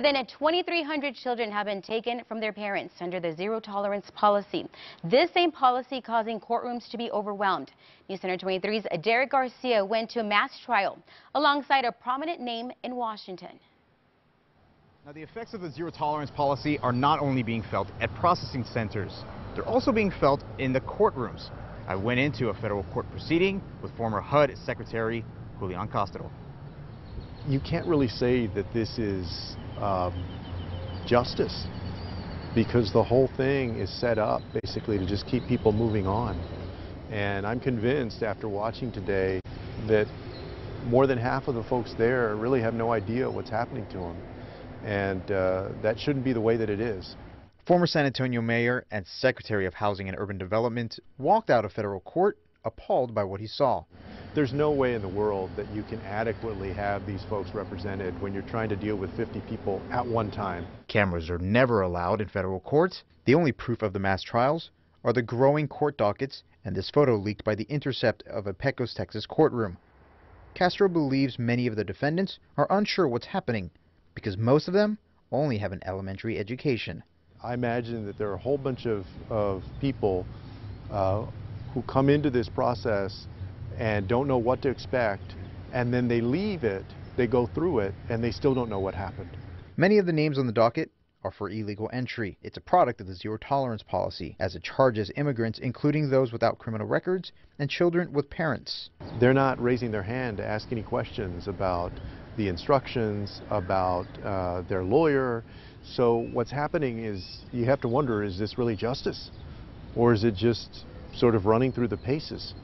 More than 2,300 children have been taken from their parents under the zero tolerance policy. This same policy causing courtrooms to be overwhelmed. News Center 23's Derek Garcia went to a mass trial alongside a prominent name in Washington. Now, the effects of the zero tolerance policy are not only being felt at processing centers, they're also being felt in the courtrooms. I went into a federal court proceeding with former HUD Secretary Julian Castro. You can't really say that this is justice, because the whole thing is set up basically to just keep people moving on. And I'm convinced after watching today that more than half of the folks there really have no idea what's happening to them. And that shouldn't be the way that it is. Former San Antonio Mayor and Secretary of Housing and Urban Development walked out of federal court appalled by what he saw. There's no way in the world that you can adequately have these folks represented when you're trying to deal with 50 people at one time. Cameras are never allowed in federal courts. The only proof of the mass trials are the growing court dockets and this photo leaked by The Intercept of a Pecos, Texas courtroom. Castro believes many of the defendants are unsure what's happening because most of them only have an elementary education. I imagine that there are a whole bunch of people who come into this process and don't know what to expect, and then they leave it, they go through it, and they still don't know what happened. Many of the names on the docket are for illegal entry. It's a product of the zero tolerance policy, as it charges immigrants, including those without criminal records and children with parents. They're not raising their hand to ask any questions about the instructions, about their lawyer. So what's happening is you have to wonder, is this really justice? Or is it just sort of running through the paces?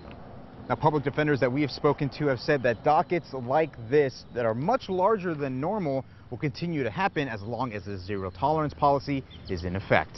Now, public defenders that we have spoken to have said that dockets like this that are much larger than normal will continue to happen as long as the zero tolerance policy is in effect.